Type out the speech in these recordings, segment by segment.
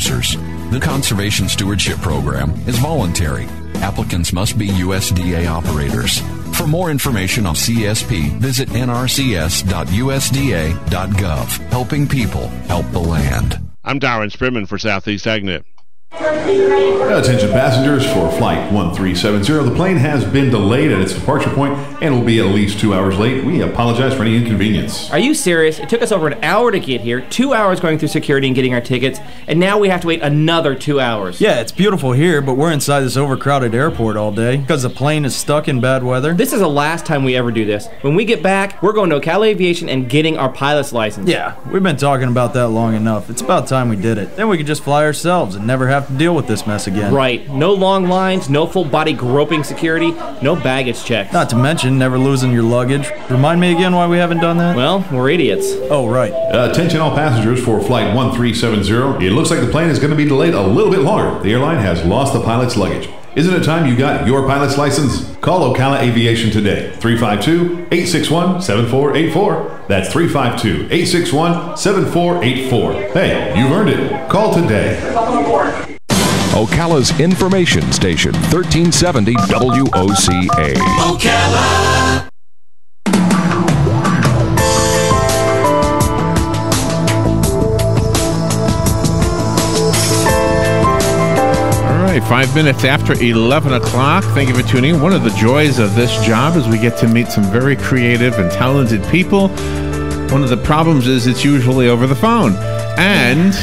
producers. The Conservation Stewardship Program is voluntary. Applicants must be USDA operators. For more information on CSP, visit nrcs.usda.gov. Helping people help the land. I'm Darren Spearman for Southeast AgNet. Attention passengers for Flight 1370. The plane has been delayed at its departure point and will be at least 2 hours late. We apologize for any inconvenience. Are you serious? It took us over an hour to get here, 2 hours going through security and getting our tickets, and now we have to wait another 2 hours. Yeah, it's beautiful here, but we're inside this overcrowded airport all day because the plane is stuck in bad weather. This is the last time we ever do this. When we get back, we're going to Cal Aviation and getting our pilot's license. Yeah, we've been talking about that long enough. It's about time we did it. Then we could just fly ourselves and never have to deal with this mess again. Right. No long lines, no full body groping security, no baggage checks. Not to mention never losing your luggage. Remind me again why we haven't done that? Well, we're idiots. Oh, right. Attention all passengers for Flight 1370. It looks like the plane is going to be delayed a little bit longer. The airline has lost the pilot's luggage. Isn't it time you got your pilot's license? Call Ocala Aviation today. 352-861-7484. That's 352-861-7484. Hey, you've earned it. Call today. Ocala's information station, 1370 WOCA. Ocala. All right, 5 minutes after 11 o'clock. Thank you for tuning in. One of the joys of this job is we get to meet some very creative and talented people. One of the problems is it's usually over the phone. And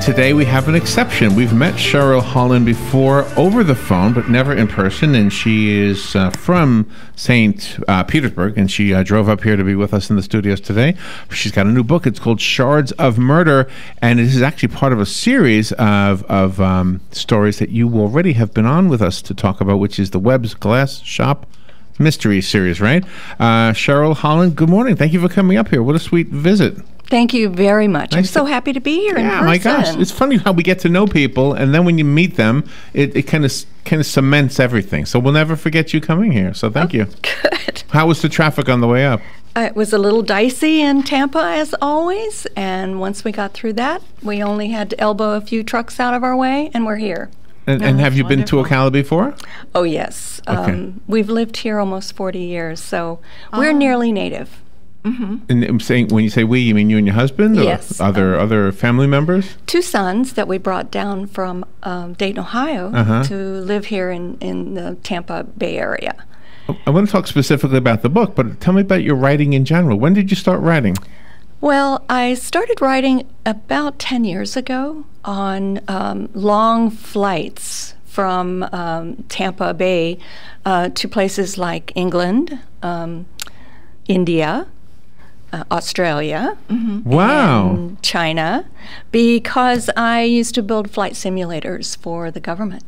today we have an exception. We've met Cheryl Hollon before over the phone, but never in person, and she is from St. Petersburg, and she drove up here to be with us in the studios today. She's got a new book. It's called Shards of Murder, and it is actually part of a series of stories that you already have been on with us to talk about, which is the Webb's Glass Shop Mystery Series, right? Cheryl Hollon, good morning. Thank you for coming up here. What a sweet visit. Thank you very much. Nice I'm so happy to be here in person. Yeah, my gosh. It's funny how we get to know people, and then when you meet them, it kind of cements everything. So we'll never forget you coming here. So thank you. Good. How was the traffic on the way up? It was a little dicey in Tampa, as always, and once we got through that, we only had to elbow a few trucks out of our way, and we're here. And have you been to Ocala before? Oh, yes. Okay. We've lived here almost 40 years, so we're nearly native. Mm-hmm. And I'm saying, when you say we, you mean you and your husband? Or yes. Other family members? 2 sons that we brought down from Dayton, Ohio, to live here in the Tampa Bay area. I want to talk specifically about the book, but tell me about your writing in general. When did you start writing? Well, I started writing about 10 years ago on long flights from Tampa Bay to places like England, India, Australia, wow, and China, because I used to build flight simulators for the government.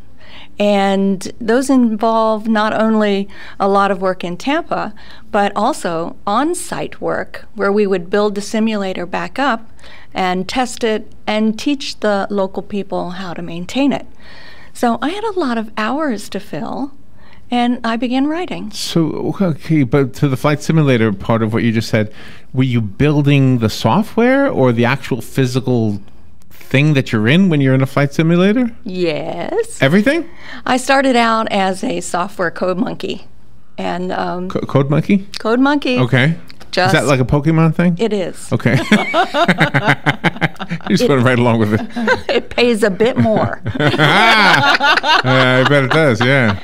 And those involve not only a lot of work in Tampa, but also on-site work where we would build the simulator back up and test it and teach the local people how to maintain it. So I had a lot of hours to fill, and I began writing. So, okay, but to the flight simulator part of what you just said, were you building the software or the actual physical thing that you're in when you're in a flight simulator? Yes. Everything? I started out as a software code monkey. And Code monkey? Code monkey. Okay. Is that like a Pokemon thing? It is. Okay. You just went right along with it. It pays a bit more. I bet it does, yeah.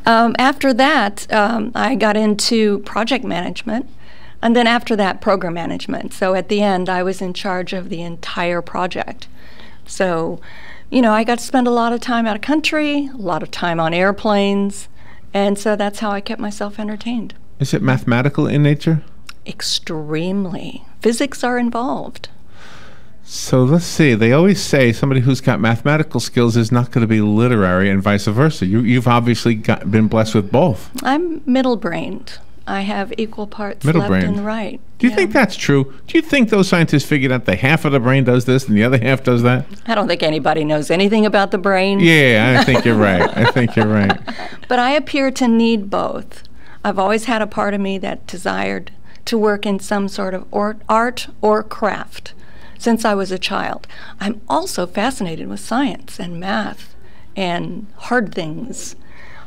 After that, I got into project management, and then after that, program management. So at the end, I was in charge of the entire project. So, you know, I got to spend a lot of time out of country, a lot of time on airplanes, and so that's how I kept myself entertained. Is it mathematical in nature? Extremely. Physics are involved. So let's see. They always say somebody who's got mathematical skills is not going to be literary and vice versa. You've obviously been blessed with both. I'm middle-brained. I have equal parts left and right. Do you think that's true? Do you think those scientists figured out that half of the brain does this and the other half does that? I don't think anybody knows anything about the brain. Yeah, I think you're right. I think you're right. But I appear to need both. I've always had a part of me that desired to work in some sort of art or craft. since I was a child. I'm also fascinated with science and math and hard things,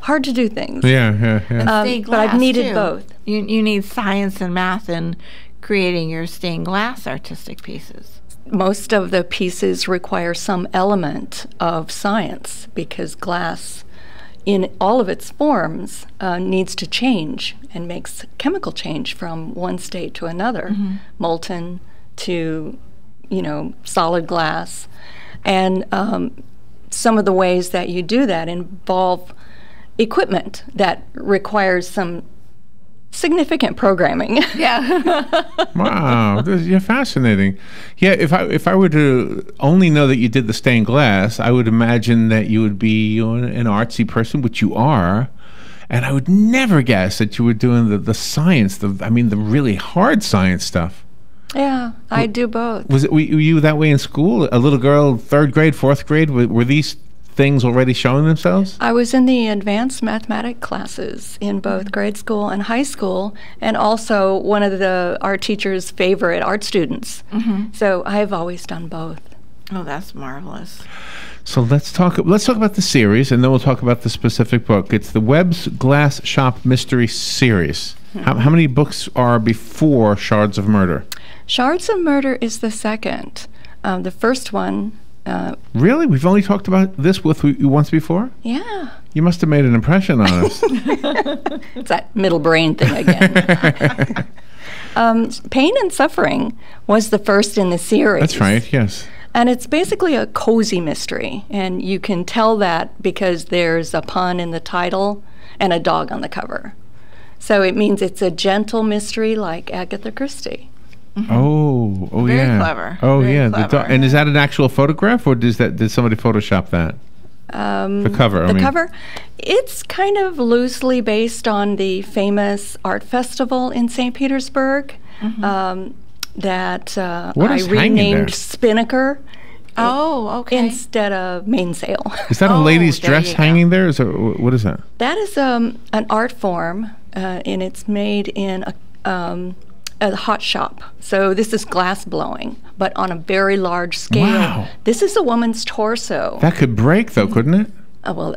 hard to do things. Yeah. But I've needed both. You need science and math in creating your stained glass artistic pieces. Most of the pieces require some element of science because glass, in all of its forms, needs to change and makes chemical change from one state to another, molten to, solid glass. And some of the ways that you do that involve equipment that requires some significant programming. Yeah. Wow, you're fascinating. Yeah, if I were to only know that you did the stained glass, I would imagine that you would be an artsy person, which you are, and I would never guess that you were doing the science, the really hard science stuff. Yeah, I do both. Were you that way in school? A little girl, 3rd grade, 4th grade, were these things already showing themselves? I was in the advanced mathematics classes in both grade school and high school, and also one of the art teacher's favorite art students. So I've always done both. Oh, that's marvelous. So let's talk about the series, and then we'll talk about the specific book. It's the Webb's Glass Shop Mystery Series. How many books are before Shards of Murder? Shards of Murder is the second. The first one... Really? We've only talked about this with you once before? Yeah. You must have made an impression on us. It's that middle brain thing again. Pain and Suffering was the first in the series. That's right, yes. And it's basically a cozy mystery, and you can tell that because there's a pun in the title and a dog on the cover. So it means it's a gentle mystery like Agatha Christie. Oh, Very yeah. clever. Oh, Very yeah. clever. And is that an actual photograph, or did somebody Photoshop that? The cover. The cover. It's kind of loosely based on the famous art festival in St. Petersburg that What I is hanging there? renamed Spinnaker. Oh, okay. Instead of Mainsail. Is that a lady's there dress you go. hanging there? What is that? That is an art form, and it's made in a hot shop. So this is glass blowing, but on a very large scale. Wow. This is a woman's torso. That could break, though, couldn't it? Well,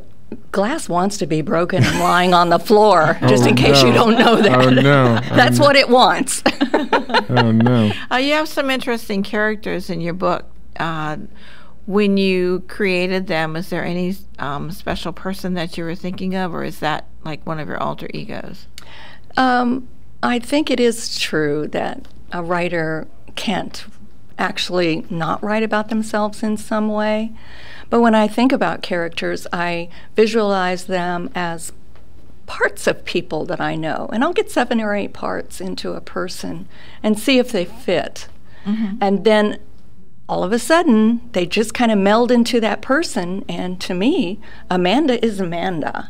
glass wants to be broken and lying on the floor, just in case you no. don't know that. Oh, no. That's what it wants. Oh, no. You have some interesting characters in your book. When you created them, is there any special person that you were thinking of, or is that like one of your alter egos? I think it is true that a writer can't actually not write about themselves in some way. But when I think about characters, I visualize them as parts of people that I know. And I'll get 7 or 8 parts into a person and see if they fit. And then all of a sudden, they just kind of meld into that person. And to me, Amanda is Amanda.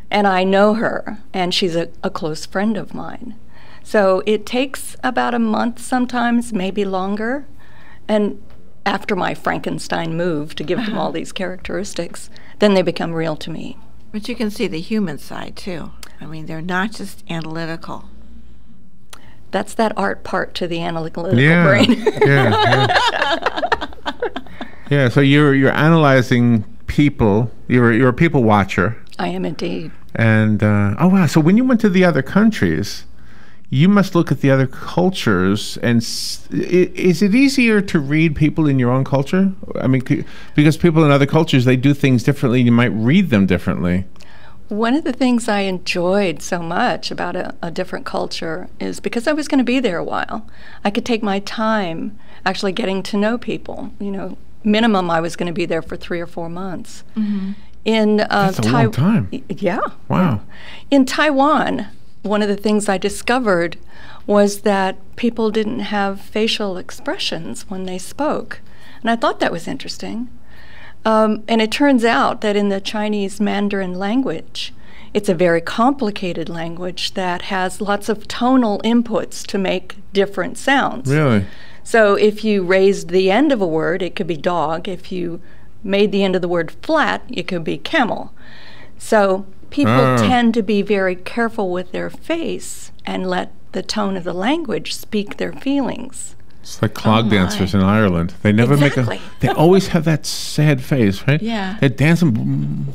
And I know her, and she's a close friend of mine. So it takes about a month sometimes, maybe longer. And after my Frankenstein move to give them all these characteristics, then they become real to me. But you can see the human side, too. I mean, they're not just analytical. That's that art part to the analytical brain. Yeah, so you're analyzing people. You're a people watcher. I am indeed. And oh wow! So when you went to the other countries, you must look at the other cultures. And is it easier to read people in your own culture? I mean, because people in other cultures, they do things differently. You might read them differently. One of the things I enjoyed so much about a different culture is because I was going to be there a while, I could take my time actually getting to know people. Minimum I was going to be there for 3 or 4 months. That's a long time. Yeah. Wow. In Taiwan, one of the things I discovered was that people didn't have facial expressions when they spoke. And I thought that was interesting. And it turns out that in the Chinese Mandarin language, it's a very complicated language that has lots of tonal inputs to make different sounds. Really? So if you raised the end of a word, it could be dog. If you made the end of the word flat, it could be camel. So people tend to be very careful with their face and let the tone of the language speak their feelings. It's like clog dancers in Ireland. They never make a. They always have that sad face, right? Yeah. They're dancing,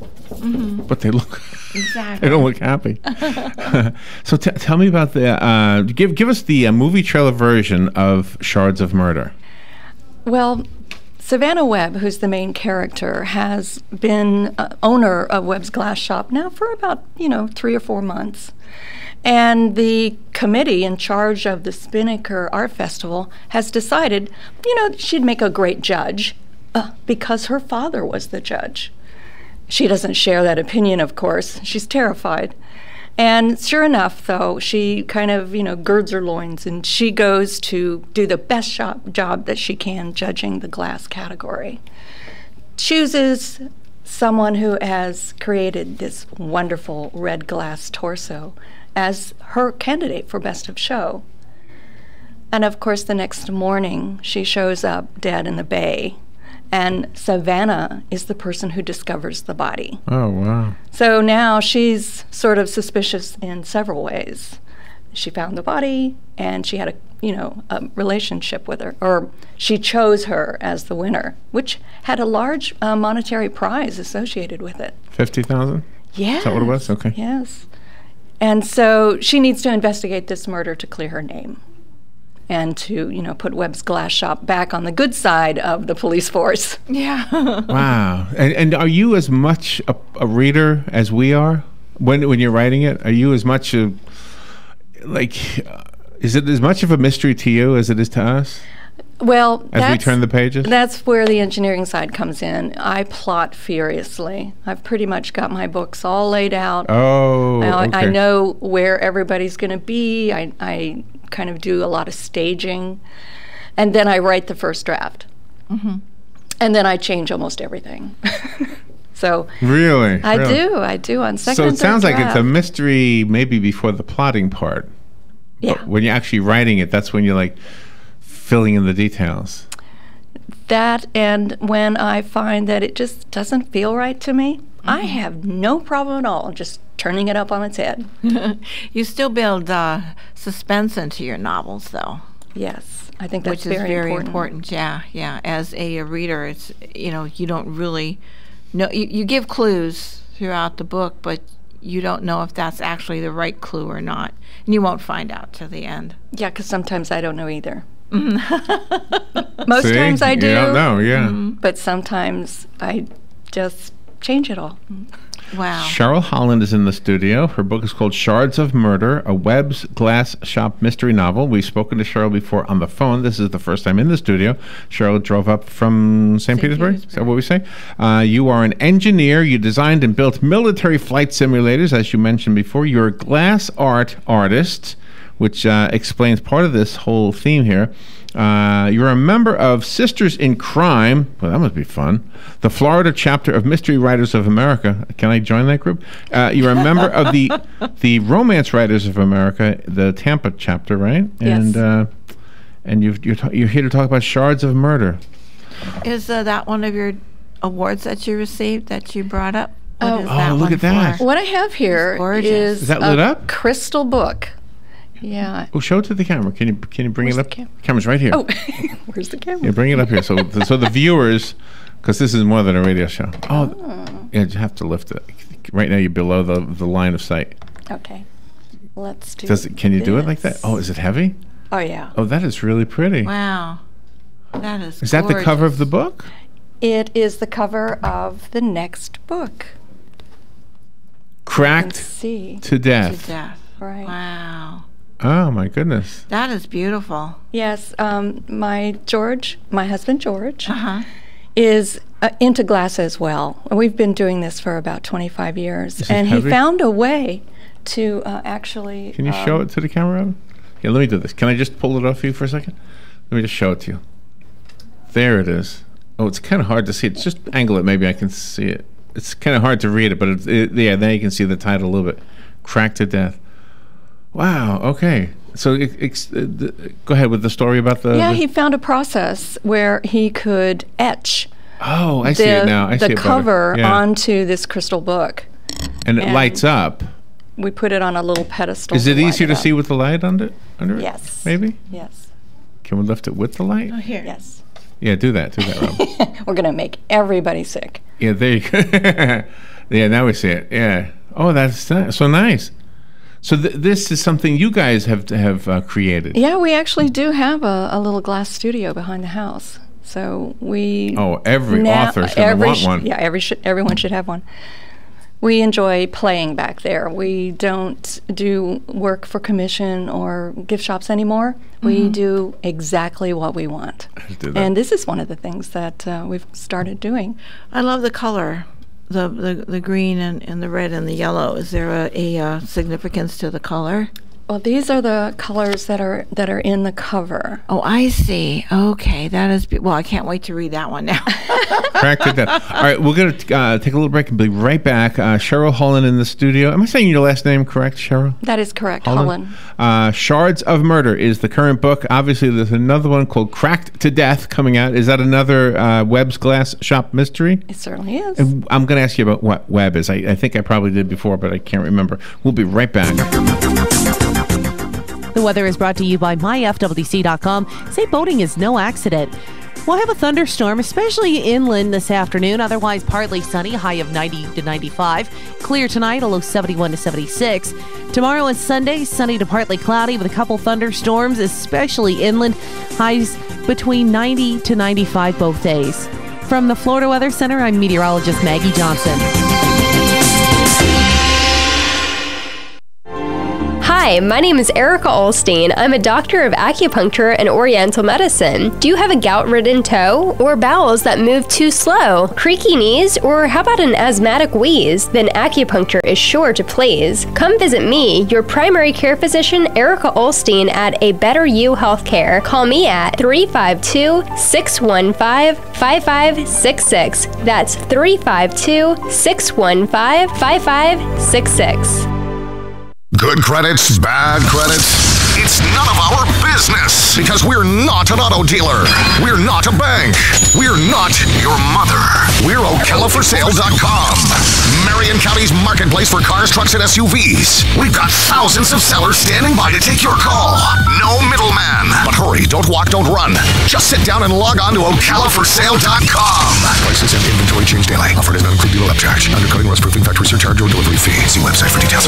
but they look. Exactly. They don't look happy. So tell me about the. Give us the movie trailer version of Shards of Murder. Well, Savannah Web, who's the main character, has been owner of Webb's Glass Shop now for about 3 or 4 months. And the committee in charge of the Spinnaker Art Festival has decided, she'd make a great judge because her father was the judge. She doesn't share that opinion, of course. She's terrified. And sure enough, though, she kind of, girds her loins and she goes to do the best job that she can judging the glass category. Chooses someone who has created this wonderful red glass torso as her candidate for Best of Show. And of course, the next morning, she shows up dead in the bay, and Savannah is the person who discovers the body. Oh, wow. So now she's sort of suspicious in several ways. She found the body, and she had a relationship with her, or she chose her as the winner, which had a large monetary prize associated with it. 50,000? Yes. Is that what it was? Okay. Yes. And so she needs to investigate this murder to clear her name and to, put Webb's Glass Shop back on the good side of the police force. Yeah. Wow. And are you as much a reader as we are when you're writing it? Are you as much is it as much of a mystery to you as it is to us? Well, as we turn the pages? That's where the engineering side comes in. I plot furiously. I've pretty much got my books all laid out. Oh, okay. I know where everybody's going to be. I kind of do a lot of staging. And then I write the first draft. Mm-hmm. And then I change almost everything. So really? I do on second. So it sounds like draft. It's a mystery maybe before the plotting part. Yeah. But when you're actually writing it, that's when you're filling in the details. That, and when I find that it just doesn't feel right to me, I have no problem at all just turning it up on its head. You still build suspense into your novels, though. Yes, I think that's which is very important. important. Yeah. As a reader, it's you don't really know. You give clues throughout the book, but you don't know if that's actually the right clue or not, and you won't find out till the end. Yeah, because sometimes I don't know either. Most times I do. You don't know, yeah. But sometimes I just change it all. Wow. Cheryl Hollon is in the studio. Her book is called Shards of Murder, a Webb's Glass Shop mystery novel. We've spoken to Cheryl before on the phone. This is the first time in the studio. Cheryl drove up from St. Petersburg. Is that what we say? You are an engineer. You designed and built military flight simulators, as you mentioned before. You're a glass art artist, which explains part of this whole theme here. You're a member of Sisters in Crime. Well, that must be fun. The Florida chapter of Mystery Writers of America. Can I join that group? You're a member of the Romance Writers of America, the Tampa chapter, right? Yes. And you're here to talk about Shards of Murder. Is that one of your awards that you received that you brought up? What is that look one at that. for? What I have here is that lit up? Crystal book. Yeah. Oh, show it to the camera. Can you bring Where's it up? the Camera's right here. Oh, where's the camera? Yeah, bring it up here. So the viewers, because this is more than a radio show. Oh, yeah, you have to lift it. Right now you're below the line of sight. Okay. Let's do Can you do it like that? Oh, is it heavy? Oh, yeah. Oh, that is really pretty. Wow. That is Is that the cover of the book? It is the cover of the next book. Cracked to death. To death. Right. Wow. Oh, my goodness. That is beautiful. Yes, my husband George, is into glass as well. We've been doing this for about 25 years, and he found a way to actually. Can you show it to the camera? Yeah, let me do this. Can I just pull it off you for a second? Let me just show it to you. There it is. Oh, it's kind of hard to see. It's just angle it. Maybe I can see it. It's kind of hard to read it, but yeah, then you can see the title a little bit. Cracked to death. Wow. Okay. So go ahead with the story about the. Yeah, he found a process where he could etch. Oh, I see it now. I see it the cover better. Yeah. onto this crystal book. And it lights up. We put it on a little pedestal. Is it easier to see with the light under it? Yes. Maybe. Yes. Can we lift it with the light? Oh, here. Yes. Yeah, do that, Rob. We're going to make everybody sick. Yeah, there you go. Yeah, now we see it. Yeah. Oh, that's so nice. So this is something you guys have created. Yeah, we actually do have a little glass studio behind the house. So we... Oh, every author's going to want one. Yeah, everyone should have one. We enjoy playing back there. We don't do work for commission or gift shops anymore. We do exactly what we want. And this is one of the things that we've started doing. I love the color. The green and the red and the yellow. Is there a significance to the color? Well, these are the colors that are in the cover. Oh, I see. Okay, that is. Well, I can't wait to read that one now. Cracked it down. All right, we're going to take a little break and be right back. Cheryl Hollon in the studio. Am I saying your last name correct, Cheryl? That is correct, Hollon. Hollon. Shards of Murder is the current book. Obviously, there's another one called Cracked to Death coming out. Is that another Webb's Glass Shop mystery? It certainly is. And I'm going to ask you about what Webb is. I think I probably did before, but I can't remember. We'll be right back. The weather is brought to you by myfwc.com. Say boating is no accident. We'll have a thunderstorm, especially inland this afternoon. Otherwise, partly sunny, high of 90 to 95. Clear tonight, a low 71 to 76. Tomorrow and Sunday, sunny to partly cloudy with a couple thunderstorms, especially inland. Highs between 90 to 95 both days. From the Florida Weather Center, I'm meteorologist Maggie Johnson. Hi, my name is Erica Olstein. I'm a doctor of acupuncture and oriental medicine. Do you have a gout-ridden toe or bowels that move too slow, creaky knees, or how about an asthmatic wheeze? Then acupuncture is sure to please. Come visit me, your primary care physician, Erica Olstein, at A Better You Healthcare. Call me at 352-615-5566. That's 352-615-5566. Good credits, bad credits. It's none of our business because we're not an auto dealer. We're not a bank. We're not your mother. We're OcalaForSale.com. Marion County's marketplace for cars, trucks, and SUVs. We've got thousands of sellers standing by to take your call. No middleman. But hurry, don't walk, don't run. Just sit down and log on to OcalaForSale.com. Prices and inventory change daily. Offer does not include dealer upcharge. Undercutting, rust proofing, factory surcharge, or delivery fee. See website for details.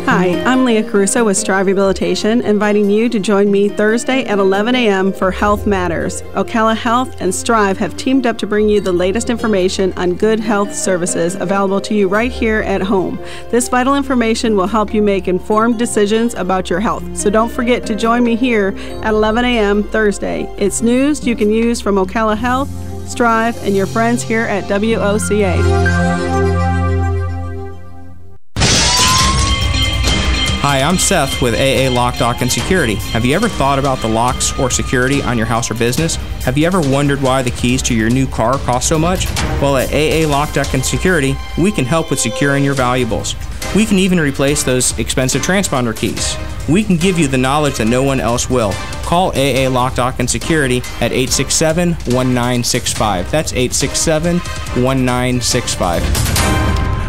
Hi, I'm Leah Caruso with Strive Rehabilitation, inviting you to join me Thursday at 11 a.m. for Health Matters. Ocala Health and Strive have teamed up to bring you the latest information on good health services available to you right here at home. This vital information will help you make informed decisions about your health. So don't forget to join me here at 11 a.m. Thursday. It's news you can use from Ocala Health, Strive, and your friends here at WOCA. Hi, I'm Seth with AA Lock, Dock, and Security. Have you ever thought about the locks or security on your house or business? Have you ever wondered why the keys to your new car cost so much? Well, at AA Lock, Dock, and Security, we can help with securing your valuables. We can even replace those expensive transponder keys. We can give you the knowledge that no one else will. Call AA Lock, Dock, and Security at 867-1965. That's 867-1965.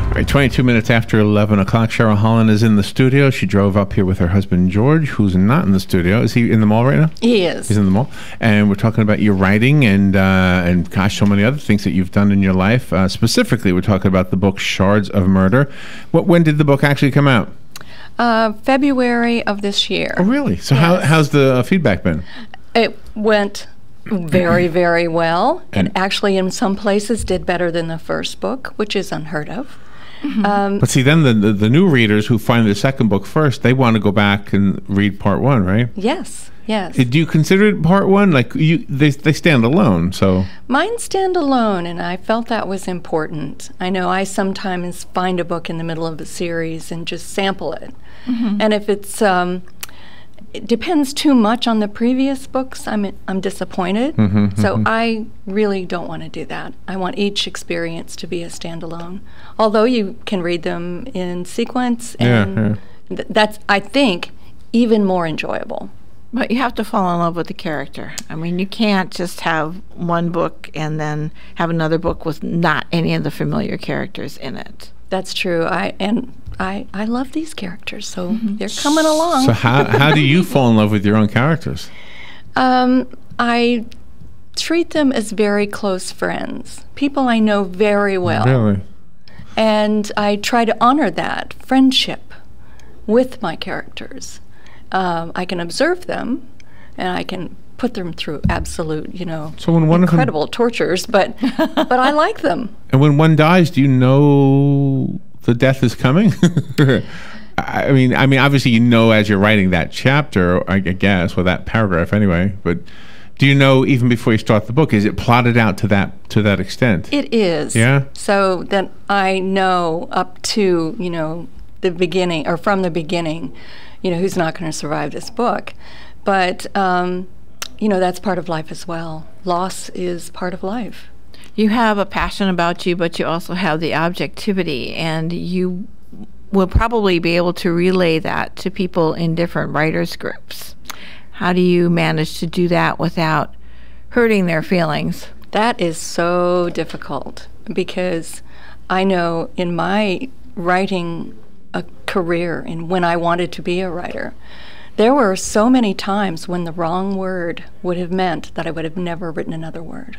All right, 22 minutes after 11 o'clock, Cheryl Hollon is in the studio. She drove up here with her husband, George, who's not in the studio. Is he in the mall right now? He is. He's in the mall. And we're talking about your writing and gosh, so many other things that you've done in your life. Specifically, we're talking about the book Shards of Murder. When did the book actually come out? February of this year. Oh, really? So yes. How's the feedback been? It went very, very well. And actually, in some places, did better than the first book, which is unheard of. But see, then the new readers who find the second book first, they want to go back and read part one, right? Yes, yes. Do you consider it part one? Like they stand alone, so. Mine stand alone, and I felt that was important. I know I sometimes find a book in the middle of a series and just sample it. And if it's it depends too much on the previous books, I'm disappointed. So I really don't want to do that. I want each experience to be a standalone. Although you can read them in sequence, and that's, I think, even more enjoyable. But you have to fall in love with the character. I mean, you can't just have one book and then have another book with not any of the familiar characters in it. That's true. I love these characters, so they're coming along. So how do you fall in love with your own characters? I treat them as very close friends, people I know very well. Really? And I try to honor that friendship with my characters. I can observe them, and I can put them through absolute, So when one incredible tortures, but I like them. And when one dies, do you know the death is coming? I mean, obviously you know as you're writing that chapter, I guess, or that paragraph anyway. But do you know even before you start the book? Is it plotted out to that extent? It is. Yeah. So that I know up to the beginning, or from the beginning, who's not going to survive this book. But that's part of life as well. Loss is part of life. You have a passion about you, but you also have the objectivity, and you will probably be able to relay that to people in different writers' groups. How do you manage to do that without hurting their feelings? That is so difficult, because I know in my writing a career and when I wanted to be a writer, there were so many times when the wrong word would have meant that I would have never written another word.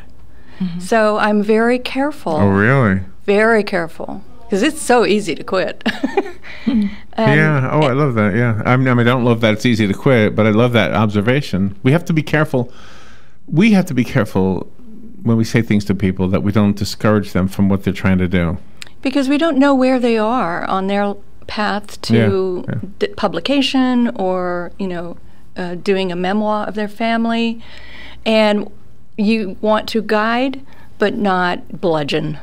So I'm very careful. Oh, really? Very careful, because it's so easy to quit. Yeah. Oh, I love that. Yeah. I don't love that it's easy to quit, but I love that observation. We have to be careful. We have to be careful when we say things to people that we don't discourage them from what they're trying to do. Because we don't know where they are on their path to publication, or doing a memoir of their family, and you want to guide but not bludgeon.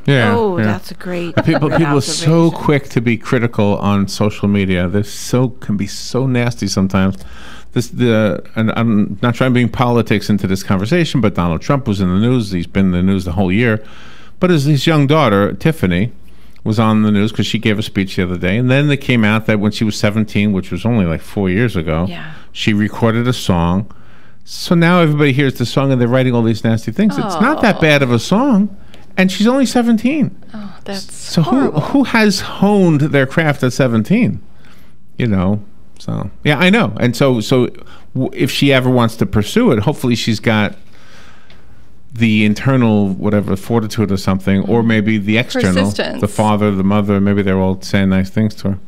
That's a great people are so quick to be critical on social media. They can be so nasty sometimes. And I'm not trying to bring politics into this conversation, but Donald Trump was in the news. He's been in the news the whole year. But his young daughter, Tiffany, was on the news because she gave a speech the other day. And then it came out that when she was 17, which was only like 4 years ago, she recorded a song. So now everybody hears the song and they're writing all these nasty things. It's not that bad of a song. And she's only 17. Oh, that's so horrible. who has honed their craft at 17? So yeah, I know. And so if she ever wants to pursue it, hopefully she's got the internal fortitude or something, or maybe the external, the father, the mother, maybe they're all saying nice things to her.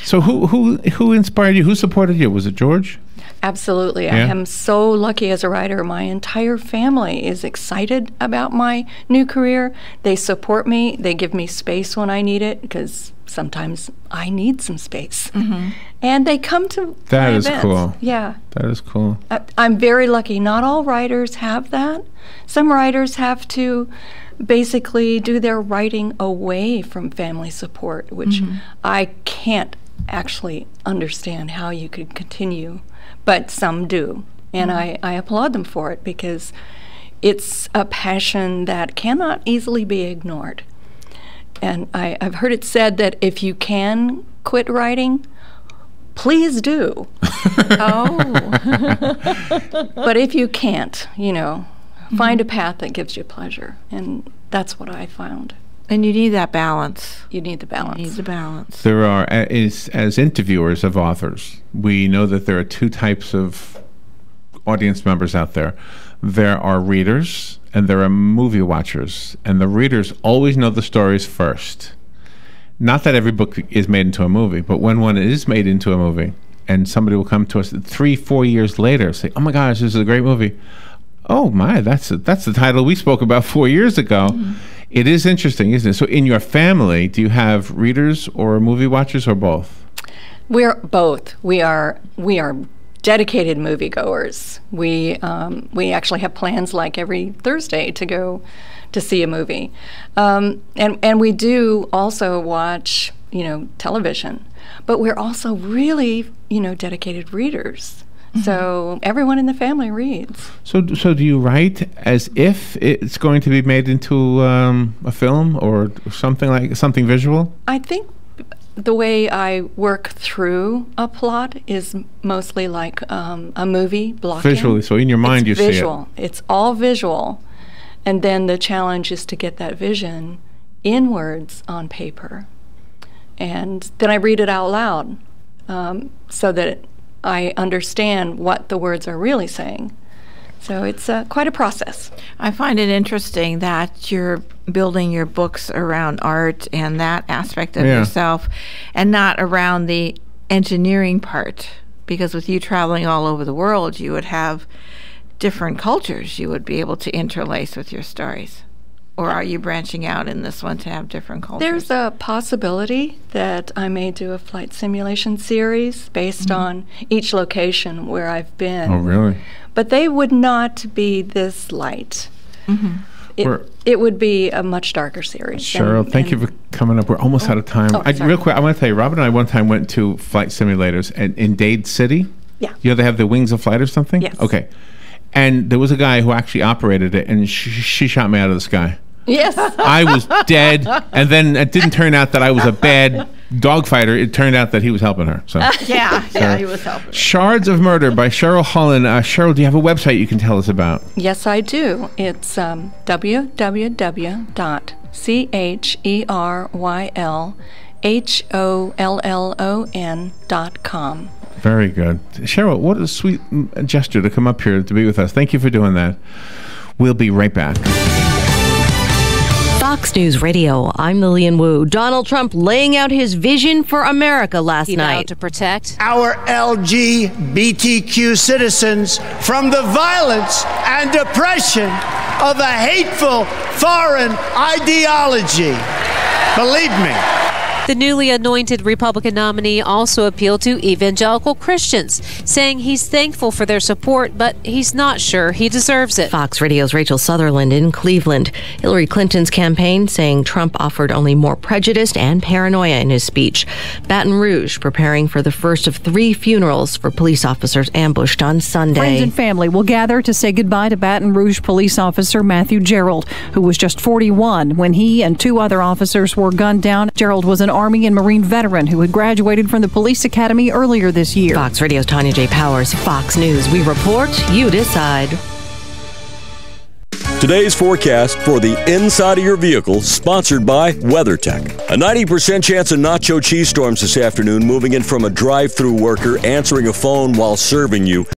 So who inspired you? Who supported you? Was it George? Absolutely. I am so lucky as a writer. My entire family is excited about my new career. They support me. They give me space when I need it, because sometimes I need some space. And they come to my events. That is cool. Yeah. That is cool. I'm very lucky. Not all writers have that. Some writers have to basically do their writing away from family support, which I can't actually understand how you could continue. But some do, and I applaud them for it, because it's a passion that cannot easily be ignored. And I've heard it said that if you can quit writing, please do. But if you can't, find a path that gives you pleasure, and that's what I found. And you need that balance. You need the balance. You need the balance. There are, as interviewers of authors, we know that there are two types of audience members out there. There are readers and there are movie watchers. And the readers always know the stories first. Not that every book is made into a movie, but when one is made into a movie, and somebody will come to us 3-4 years later, say, "Oh my gosh, this is a great movie." Oh my, that's the title we spoke about 4 years ago. It is interesting, isn't it? So in your family, do you have readers or movie watchers, or both? We're both. We are dedicated moviegoers. We actually have plans like every Thursday to go to see a movie, and we do also watch television, but we're also really dedicated readers. So everyone in the family reads. So do you write as if it's going to be made into a film or something visual? I think the way I work through a plot is mostly like a movie blocking. Visually, so in your mind you visual. See it. It's all visual, and then the challenge is to get that vision in words on paper. and then I read it out loud so that I understand what the words are really saying. So it's quite a process. I find it interesting that you're building your books around art and that aspect of yourself, and not around the engineering part. Because with you traveling all over the world, you would have different cultures you would be able to interlace with your stories. Or are you branching out in this one to have different cultures? There's a possibility that I may do a flight simulation series based on each location where I've been. Oh, really? But they would not be this light. It would be a much darker series. Cheryl, thank you for coming up. We're almost out of time. Real quick, I want to tell you, Robin and I one time went to flight simulators in Dade City. Yeah. You know, they have the Wings of Flight or something? Yes. Okay. And there was a guy who actually operated it, and she shot me out of the sky. Yes. I was dead, and then it didn't turn out that I was a bad dogfighter. It turned out that he was helping her. So yeah, he was helping her. Shards of Murder by Cheryl Hollon. Cheryl, do you have a website you can tell us about? Yes, I do. It's www.CHERYLHOLLON.com. Very good. Cheryl, what a sweet gesture to come up here to be with us. Thank you for doing that. We'll be right back. Fox News Radio, I'm Lillian Wu. Donald Trump laying out his vision for America last night. To protect our LGBTQ citizens from the violence and oppression of a hateful foreign ideology. Believe me. The newly anointed Republican nominee also appealed to evangelical Christians, saying he's thankful for their support, but he's not sure he deserves it. Fox Radio's Rachel Sutherland in Cleveland. Hillary Clinton's campaign saying Trump offered only more prejudice and paranoia in his speech. Baton Rouge preparing for the first of 3 funerals for police officers ambushed on Sunday. Friends and family will gather to say goodbye to Baton Rouge police officer Matthew Gerald, who was just 41 when he and 2 other officers were gunned down. Gerald was an Army and Marine veteran who had graduated from the police academy earlier this year. Fox Radio's Tanya J. Powers, Fox News. We report, you decide. Today's forecast for the inside of your vehicle, sponsored by WeatherTech. A 90% chance of nacho cheese storms this afternoon, moving in from a drive-through worker answering a phone while serving you.